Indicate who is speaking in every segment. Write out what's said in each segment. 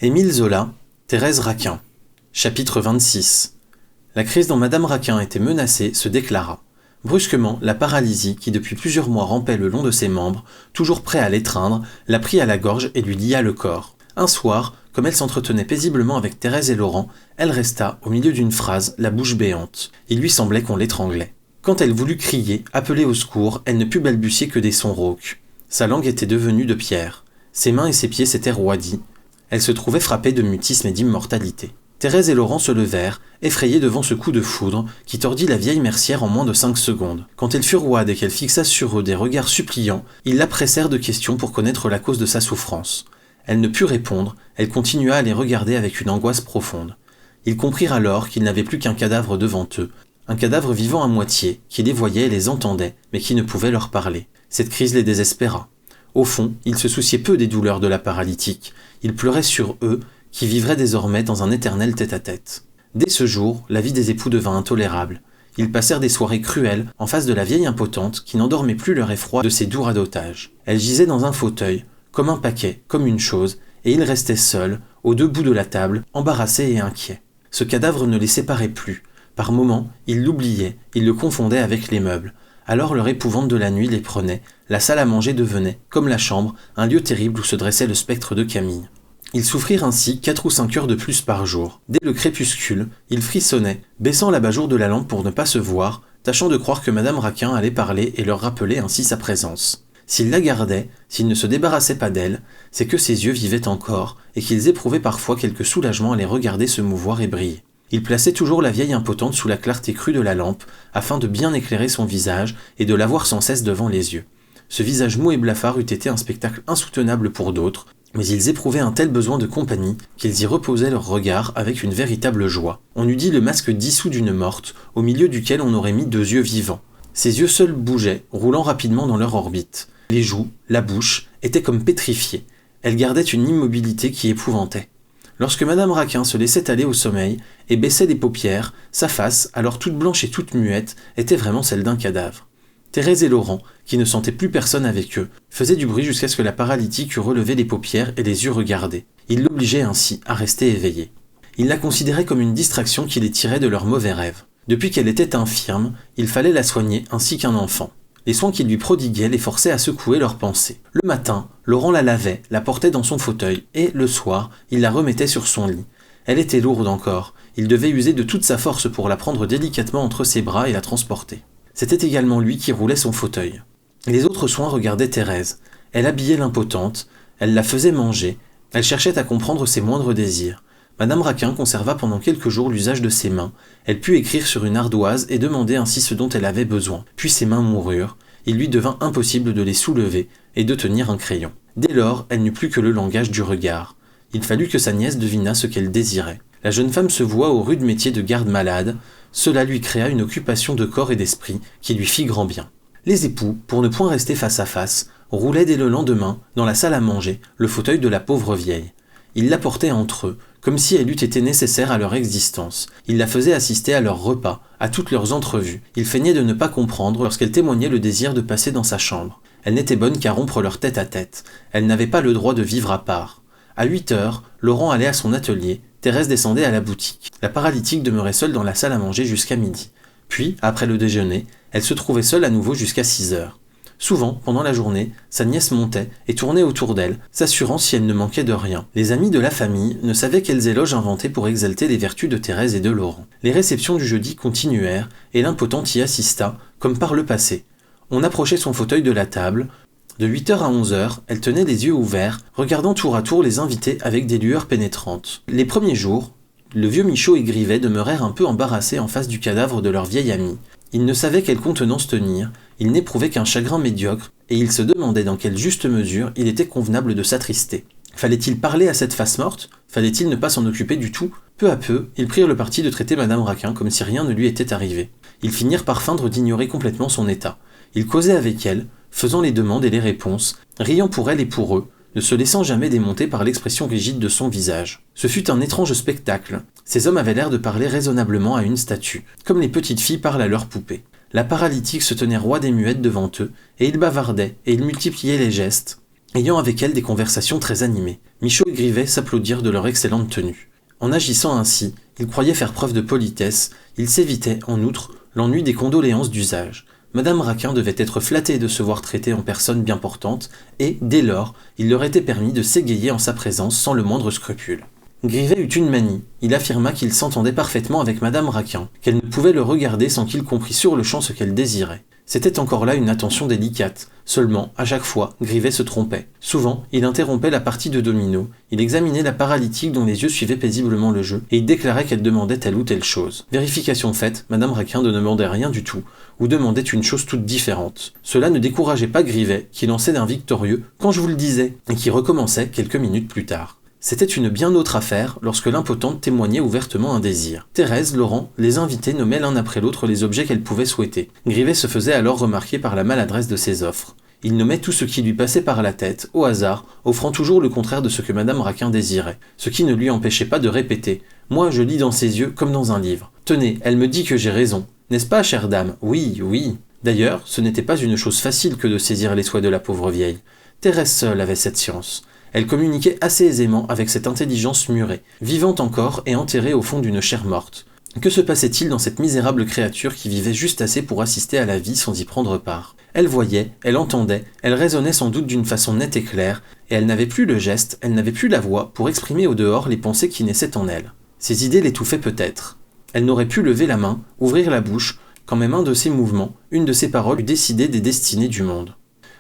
Speaker 1: Émile Zola, Thérèse Raquin. Chapitre 26. La crise dont Madame Raquin était menacée se déclara. Brusquement, la paralysie, qui depuis plusieurs mois rampait le long de ses membres, toujours prêt à l'étreindre, la prit à la gorge et lui lia le corps. Un soir, comme elle s'entretenait paisiblement avec Thérèse et Laurent, elle resta, au milieu d'une phrase, la bouche béante. Il lui semblait qu'on l'étranglait. Quand elle voulut crier, appeler au secours, elle ne put balbutier que des sons rauques. Sa langue était devenue de pierre. Ses mains et ses pieds s'étaient roidis. Elle se trouvait frappée de mutisme et d'immortalité. Thérèse et Laurent se levèrent, effrayés devant ce coup de foudre qui tordit la vieille mercière en moins de 5 secondes. Quand elle fut roide et qu'elle fixa sur eux des regards suppliants, ils la pressèrent de questions pour connaître la cause de sa souffrance. Elle ne put répondre, elle continua à les regarder avec une angoisse profonde. Ils comprirent alors qu'ils n'avaient plus qu'un cadavre devant eux, un cadavre vivant à moitié, qui les voyait et les entendait, mais qui ne pouvait leur parler. Cette crise les désespéra. Au fond, ils se souciaient peu des douleurs de la paralytique. Ils pleuraient sur eux, qui vivraient désormais dans un éternel tête-à-tête. Dès ce jour, la vie des époux devint intolérable. Ils passèrent des soirées cruelles en face de la vieille impotente qui n'endormait plus leur effroi de ses doux radotages. Elle gisait dans un fauteuil, comme un paquet, comme une chose, et ils restaient seuls, aux deux bouts de la table, embarrassés et inquiets. Ce cadavre ne les séparait plus. Par moments, ils l'oubliaient, ils le confondaient avec les meubles. Alors leur épouvante de la nuit les prenait, la salle à manger devenait, comme la chambre, un lieu terrible où se dressait le spectre de Camille. Ils souffrirent ainsi 4 ou 5 heures de plus par jour. Dès le crépuscule, ils frissonnaient, baissant l'abat-jour de la lampe pour ne pas se voir, tâchant de croire que Madame Raquin allait parler et leur rappeler ainsi sa présence. S'ils la gardaient, s'ils ne se débarrassaient pas d'elle, c'est que ses yeux vivaient encore, et qu'ils éprouvaient parfois quelque soulagement à les regarder se mouvoir et briller. Ils plaçaient toujours la vieille impotente sous la clarté crue de la lampe, afin de bien éclairer son visage et de l'avoir sans cesse devant les yeux. Ce visage mou et blafard eût été un spectacle insoutenable pour d'autres, mais ils éprouvaient un tel besoin de compagnie qu'ils y reposaient leur regard avec une véritable joie. On eût dit le masque dissous d'une morte, au milieu duquel on aurait mis 2 yeux vivants. Ces yeux seuls bougeaient, roulant rapidement dans leur orbite. Les joues, la bouche, étaient comme pétrifiées. Elles gardaient une immobilité qui épouvantait. Lorsque Madame Raquin se laissait aller au sommeil et baissait les paupières, sa face, alors toute blanche et toute muette, était vraiment celle d'un cadavre. Thérèse et Laurent, qui ne sentaient plus personne avec eux, faisaient du bruit jusqu'à ce que la paralytique eût relevé les paupières et les yeux regardés. Ils l'obligeaient ainsi à rester éveillés. Ils la considéraient comme une distraction qui les tirait de leurs mauvais rêves. Depuis qu'elle était infirme, il fallait la soigner ainsi qu'un enfant. Les soins qu'ils lui prodiguaient les forçaient à secouer leurs pensées. Le matin, Laurent la lavait, la portait dans son fauteuil, et, le soir, il la remettait sur son lit. Elle était lourde encore, il devait user de toute sa force pour la prendre délicatement entre ses bras et la transporter. C'était également lui qui roulait son fauteuil. Les autres soins regardaient Thérèse. Elle habillait l'impotente, elle la faisait manger, elle cherchait à comprendre ses moindres désirs. Madame Raquin conserva pendant quelques jours l'usage de ses mains. Elle put écrire sur une ardoise et demander ainsi ce dont elle avait besoin. Puis ses mains moururent. Il lui devint impossible de les soulever et de tenir un crayon. Dès lors, elle n'eut plus que le langage du regard. Il fallut que sa nièce devinât ce qu'elle désirait. La jeune femme se voua au rude métier de garde-malade. Cela lui créa une occupation de corps et d'esprit qui lui fit grand bien. Les époux, pour ne point rester face à face, roulaient dès le lendemain, dans la salle à manger, le fauteuil de la pauvre vieille. Ils la portaient entre eux, comme si elle eût été nécessaire à leur existence. Ils la faisaient assister à leurs repas, à toutes leurs entrevues. Ils feignaient de ne pas comprendre lorsqu'elle témoignait le désir de passer dans sa chambre. Elle n'était bonne qu'à rompre leur tête-à-tête. Elle n'avait pas le droit de vivre à part. À 8 heures, Laurent allait à son atelier, Thérèse descendait à la boutique. La paralytique demeurait seule dans la salle à manger jusqu'à midi. Puis, après le déjeuner, elle se trouvait seule à nouveau jusqu'à 6 heures. Souvent, pendant la journée, sa nièce montait et tournait autour d'elle, s'assurant si elle ne manquait de rien. Les amis de la famille ne savaient quels éloges inventer pour exalter les vertus de Thérèse et de Laurent. Les réceptions du jeudi continuèrent, et l'impotente y assista, comme par le passé. On approchait son fauteuil de la table. De 8h à 11h, elle tenait les yeux ouverts, regardant tour à tour les invités avec des lueurs pénétrantes. Les premiers jours, le vieux Michaud et Grivet demeurèrent un peu embarrassés en face du cadavre de leur vieille amie. Ils ne savaient quelle contenance tenir, ils n'éprouvaient qu'un chagrin médiocre, et ils se demandaient dans quelle juste mesure il était convenable de s'attrister. Fallait-il parler à cette face morte? Fallait-il ne pas s'en occuper du tout? Peu à peu, ils prirent le parti de traiter Madame Raquin comme si rien ne lui était arrivé. Ils finirent par feindre d'ignorer complètement son état. Ils causaient avec elle, faisant les demandes et les réponses, riant pour elle et pour eux, ne se laissant jamais démonter par l'expression rigide de son visage. Ce fut un étrange spectacle. Ces hommes avaient l'air de parler raisonnablement à une statue, comme les petites filles parlent à leurs poupées. La paralytique se tenait roide et muette devant eux, et ils bavardaient, et ils multipliaient les gestes. ayant avec elle des conversations très animées. Michaud et Grivet s'applaudirent de leur excellente tenue. En agissant ainsi, ils croyaient faire preuve de politesse, ils s'évitaient, en outre, l'ennui des condoléances d'usage. Madame Raquin devait être flattée de se voir traitée en personne bien portante, et, dès lors, il leur était permis de s'égayer en sa présence sans le moindre scrupule. Grivet eut une manie, il affirma qu'il s'entendait parfaitement avec Madame Raquin, qu'elle ne pouvait le regarder sans qu'il comprît sur-le-champ ce qu'elle désirait. C'était encore là une attention délicate, seulement, à chaque fois, Grivet se trompait. Souvent, il interrompait la partie de domino, il examinait la paralytique dont les yeux suivaient paisiblement le jeu, et il déclarait qu'elle demandait telle ou telle chose. Vérification faite, Madame Raquin ne demandait rien du tout, ou demandait une chose toute différente. Cela ne décourageait pas Grivet, qui lançait d'un victorieux « quand je vous le disais » et qui recommençait quelques minutes plus tard. C'était une bien autre affaire lorsque l'impotente témoignait ouvertement un désir. Thérèse, Laurent, les invités nommaient l'un après l'autre les objets qu'elle pouvait souhaiter. Grivet se faisait alors remarquer par la maladresse de ses offres. Il nommait tout ce qui lui passait par la tête, au hasard, offrant toujours le contraire de ce que Madame Raquin désirait, ce qui ne lui empêchait pas de répéter « Moi, je lis dans ses yeux comme dans un livre. Tenez, elle me dit que j'ai raison. N'est-ce pas, chère dame? Oui, oui. » D'ailleurs, ce n'était pas une chose facile que de saisir les souhaits de la pauvre vieille. Thérèse seule avait cette science. Elle communiquait assez aisément avec cette intelligence murée, vivante encore et enterrée au fond d'une chair morte. Que se passait-il dans cette misérable créature qui vivait juste assez pour assister à la vie sans y prendre part? Elle voyait, elle entendait, elle raisonnait sans doute d'une façon nette et claire, et elle n'avait plus le geste, elle n'avait plus la voix pour exprimer au dehors les pensées qui naissaient en elle. Ses idées l'étouffaient peut-être. Elle n'aurait pu lever la main, ouvrir la bouche, quand même un de ses mouvements, une de ses paroles eût décidé des destinées du monde.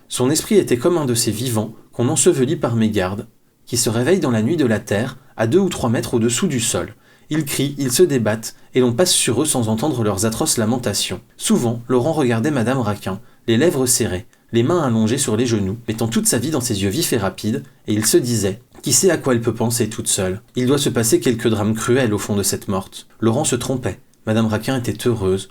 Speaker 1: Son esprit était comme un de ces vivants qu'on ensevelit par mégarde, qui se réveillent dans la nuit de la terre, à 2 ou 3 mètres au-dessous du sol. Ils crient, ils se débattent, et l'on passe sur eux sans entendre leurs atroces lamentations. Souvent, Laurent regardait Madame Raquin, les lèvres serrées, les mains allongées sur les genoux, mettant toute sa vie dans ses yeux vifs et rapides, et il se disait « Qui sait à quoi elle peut penser toute seule? Il doit se passer quelque drame cruel au fond de cette morte. » Laurent se trompait. Madame Raquin était heureuse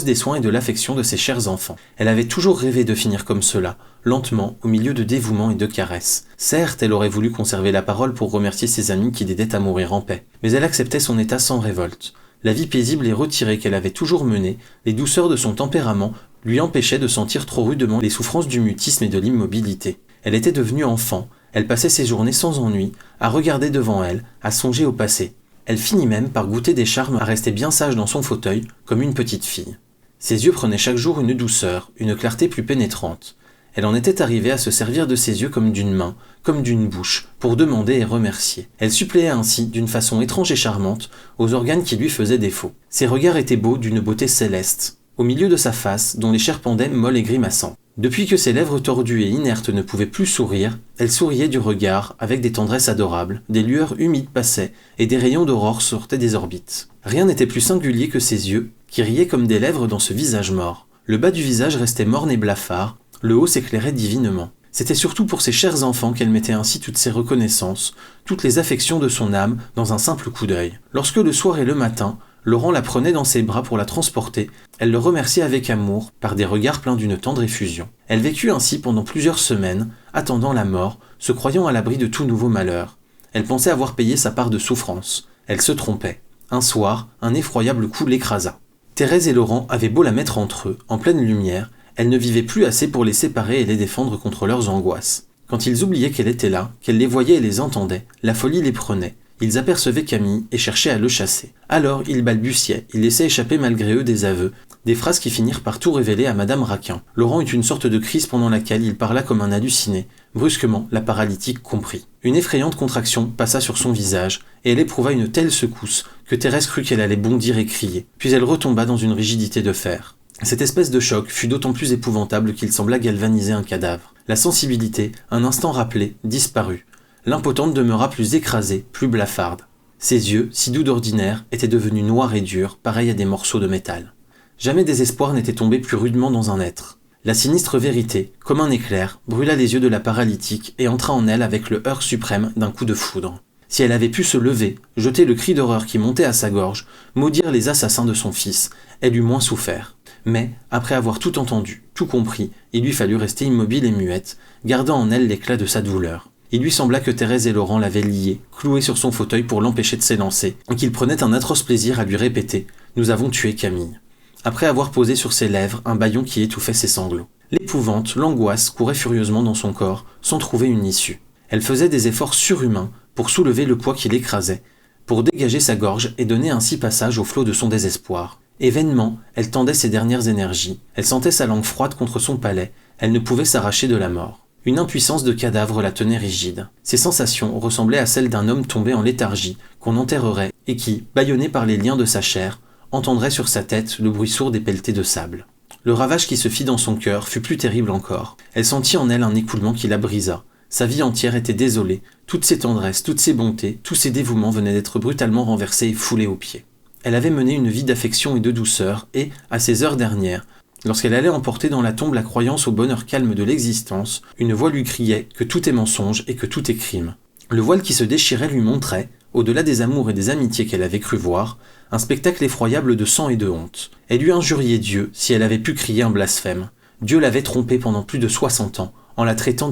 Speaker 1: des soins et de l'affection de ses chers enfants. Elle avait toujours rêvé de finir comme cela, lentement, au milieu de dévouements et de caresses. Certes, elle aurait voulu conserver la parole pour remercier ses amis qui l'aidaient à mourir en paix, mais elle acceptait son état sans révolte. La vie paisible et retirée qu'elle avait toujours menée, les douceurs de son tempérament, lui empêchaient de sentir trop rudement les souffrances du mutisme et de l'immobilité. Elle était devenue enfant, elle passait ses journées sans ennui, à regarder devant elle, à songer au passé. Elle finit même par goûter des charmes à rester bien sage dans son fauteuil, comme une petite fille. Ses yeux prenaient chaque jour une douceur, une clarté plus pénétrante. Elle en était arrivée à se servir de ses yeux comme d'une main, comme d'une bouche, pour demander et remercier. Elle suppléait ainsi, d'une façon étrange et charmante, aux organes qui lui faisaient défaut. Ses regards étaient beaux d'une beauté céleste, au milieu de sa face, dont les chairs pendaient molles et grimaçantes. Depuis que ses lèvres tordues et inertes ne pouvaient plus sourire, elle souriait du regard, avec des tendresses adorables, des lueurs humides passaient, et des rayons d'aurore sortaient des orbites. Rien n'était plus singulier que ses yeux, qui riaient comme des lèvres dans ce visage mort. Le bas du visage restait morne et blafard, le haut s'éclairait divinement. C'était surtout pour ses chers enfants qu'elle mettait ainsi toutes ses reconnaissances, toutes les affections de son âme dans un simple coup d'œil. Lorsque le soir et le matin, Laurent la prenait dans ses bras pour la transporter, elle le remerciait avec amour, par des regards pleins d'une tendre effusion. Elle vécut ainsi pendant plusieurs semaines, attendant la mort, se croyant à l'abri de tout nouveau malheur. Elle pensait avoir payé sa part de souffrance. Elle se trompait. Un soir, un effroyable coup l'écrasa. Thérèse et Laurent avaient beau la mettre entre eux, en pleine lumière, elle ne vivait plus assez pour les séparer et les défendre contre leurs angoisses. Quand ils oubliaient qu'elle était là, qu'elle les voyait et les entendait, la folie les prenait. Ils apercevaient Camille et cherchaient à le chasser. Alors ils balbutiaient, ils laissaient échapper malgré eux des aveux, des phrases qui finirent par tout révéler à Madame Raquin. Laurent eut une sorte de crise pendant laquelle il parla comme un halluciné. Brusquement, la paralytique comprit. Une effrayante contraction passa sur son visage, et elle éprouva une telle secousse que Thérèse crut qu'elle allait bondir et crier. Puis elle retomba dans une rigidité de fer. Cette espèce de choc fut d'autant plus épouvantable qu'il sembla galvaniser un cadavre. La sensibilité, un instant rappelée, disparut. L'impotente demeura plus écrasée, plus blafarde. Ses yeux, si doux d'ordinaire, étaient devenus noirs et durs, pareils à des morceaux de métal. Jamais désespoir n'était tombé plus rudement dans un être. La sinistre vérité, comme un éclair, brûla les yeux de la paralytique et entra en elle avec le heurt suprême d'un coup de foudre. Si elle avait pu se lever, jeter le cri d'horreur qui montait à sa gorge, maudire les assassins de son fils, elle eût moins souffert. Mais, après avoir tout entendu, tout compris, il lui fallut rester immobile et muette, gardant en elle l'éclat de sa douleur. Il lui sembla que Thérèse et Laurent l'avaient lié, cloué sur son fauteuil pour l'empêcher de s'élancer, et qu'ils prenaient un atroce plaisir à lui répéter « Nous avons tué Camille », après avoir posé sur ses lèvres un bâillon qui étouffait ses sanglots. L'épouvante, l'angoisse couraient furieusement dans son corps, sans trouver une issue. Elle faisait des efforts surhumains pour soulever le poids qui l'écrasait, pour dégager sa gorge et donner ainsi passage au flot de son désespoir. Et vainement, elle tendait ses dernières énergies. Elle sentait sa langue froide contre son palais. Elle ne pouvait s'arracher de la mort. Une impuissance de cadavre la tenait rigide. Ses sensations ressemblaient à celles d'un homme tombé en léthargie, qu'on enterrerait, et qui, bâillonné par les liens de sa chair, entendrait sur sa tête le bruit sourd des pelletées de sable. Le ravage qui se fit dans son cœur fut plus terrible encore. Elle sentit en elle un écoulement qui la brisa. Sa vie entière était désolée, toutes ses tendresses, toutes ses bontés, tous ses dévouements venaient d'être brutalement renversés et foulés aux pieds. Elle avait mené une vie d'affection et de douceur, et, à ces heures dernières, lorsqu'elle allait emporter dans la tombe la croyance au bonheur calme de l'existence, une voix lui criait que tout est mensonge et que tout est crime. Le voile qui se déchirait lui montrait, au-delà des amours et des amitiés qu'elle avait cru voir, un spectacle effroyable de sang et de honte. Elle eût injurié Dieu si elle avait pu crier un blasphème. Dieu l'avait trompée pendant plus de 60 ans, en la traitant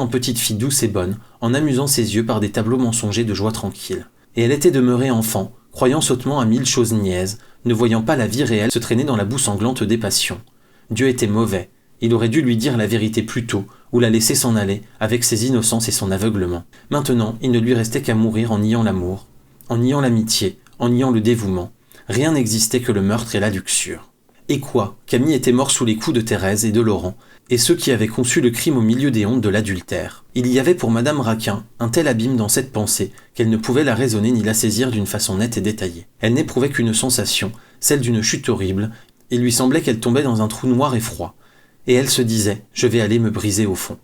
Speaker 1: en petite fille douce et bonne, en amusant ses yeux par des tableaux mensongers de joie tranquille. Et elle était demeurée enfant, croyant sottement à 1000 choses niaises, ne voyant pas la vie réelle se traîner dans la boue sanglante des passions. Dieu était mauvais. Il aurait dû lui dire la vérité plus tôt, ou la laisser s'en aller, avec ses innocences et son aveuglement. Maintenant, il ne lui restait qu'à mourir en niant l'amour, en niant l'amitié, en niant le dévouement. Rien n'existait que le meurtre et la luxure. Et quoi, Camille était mort sous les coups de Thérèse et de Laurent, et ceux qui avaient conçu le crime au milieu des hontes de l'adultère. Il y avait pour Madame Raquin un tel abîme dans cette pensée qu'elle ne pouvait la raisonner ni la saisir d'une façon nette et détaillée. Elle n'éprouvait qu'une sensation, celle d'une chute horrible. Il lui semblait qu'elle tombait dans un trou noir et froid. Et elle se disait « Je vais aller me briser au fond ».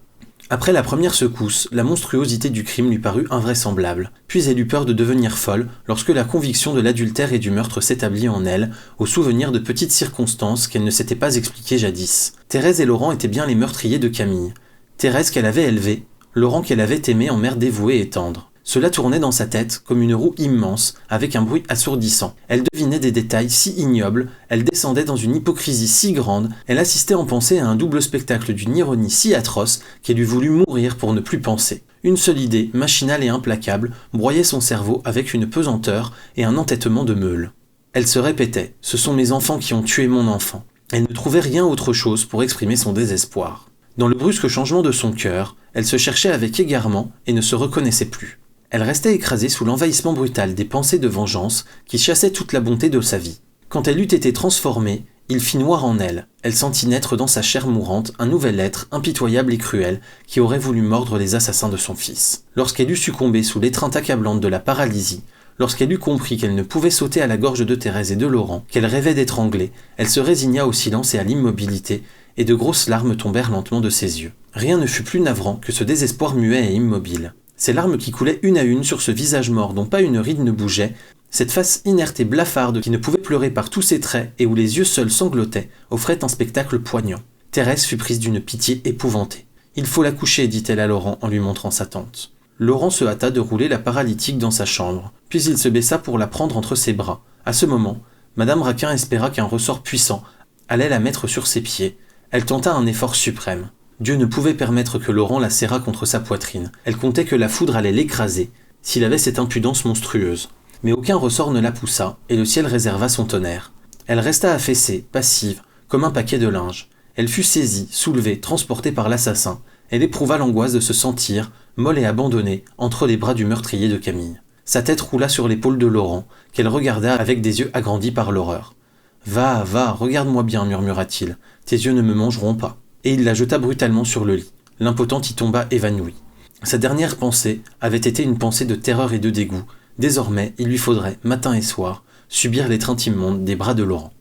Speaker 1: Après la première secousse, la monstruosité du crime lui parut invraisemblable, puis elle eut peur de devenir folle lorsque la conviction de l'adultère et du meurtre s'établit en elle, au souvenir de petites circonstances qu'elle ne s'était pas expliquées jadis. Thérèse et Laurent étaient bien les meurtriers de Camille. Thérèse qu'elle avait élevée, Laurent qu'elle avait aimé en mère dévouée et tendre. Cela tournait dans sa tête comme une roue immense, avec un bruit assourdissant. Elle devinait des détails si ignobles, elle descendait dans une hypocrisie si grande, elle assistait en pensée à un double spectacle d'une ironie si atroce qu'elle eût voulu mourir pour ne plus penser. Une seule idée, machinale et implacable, broyait son cerveau avec une pesanteur et un entêtement de meule. Elle se répétait « Ce sont mes enfants qui ont tué mon enfant ». Elle ne trouvait rien autre chose pour exprimer son désespoir. Dans le brusque changement de son cœur, elle se cherchait avec égarement et ne se reconnaissait plus. Elle restait écrasée sous l'envahissement brutal des pensées de vengeance qui chassaient toute la bonté de sa vie. Quand elle eut été transformée, il fit noir en elle. Elle sentit naître dans sa chair mourante un nouvel être impitoyable et cruel qui aurait voulu mordre les assassins de son fils. Lorsqu'elle eut succombé sous l'étreinte accablante de la paralysie, lorsqu'elle eut compris qu'elle ne pouvait sauter à la gorge de Thérèse et de Laurent, qu'elle rêvait d'étrangler, elle se résigna au silence et à l'immobilité, et de grosses larmes tombèrent lentement de ses yeux. Rien ne fut plus navrant que ce désespoir muet et immobile. Ces larmes qui coulaient une à une sur ce visage mort dont pas une ride ne bougeait, cette face inerte et blafarde qui ne pouvait pleurer par tous ses traits et où les yeux seuls sanglotaient, offrait un spectacle poignant. Thérèse fut prise d'une pitié épouvantée. « Il faut la coucher », dit-elle à Laurent en lui montrant sa tante. Laurent se hâta de rouler la paralytique dans sa chambre, puis il se baissa pour la prendre entre ses bras. À ce moment, Madame Raquin espéra qu'un ressort puissant allait la mettre sur ses pieds. Elle tenta un effort suprême. Dieu ne pouvait permettre que Laurent la serrât contre sa poitrine. Elle comptait que la foudre allait l'écraser, s'il avait cette impudence monstrueuse. Mais aucun ressort ne la poussa, et le ciel réserva son tonnerre. Elle resta affaissée, passive, comme un paquet de linge. Elle fut saisie, soulevée, transportée par l'assassin. Elle éprouva l'angoisse de se sentir, molle et abandonnée, entre les bras du meurtrier de Camille. Sa tête roula sur l'épaule de Laurent, qu'elle regarda avec des yeux agrandis par l'horreur. « Va, va, regarde-moi bien, murmura-t-il. Tes yeux ne me mangeront pas. » Et il la jeta brutalement sur le lit. L'impotente y tomba évanouie. Sa dernière pensée avait été une pensée de terreur et de dégoût. Désormais, il lui faudrait, matin et soir, subir l'étreinte immonde des bras de Laurent.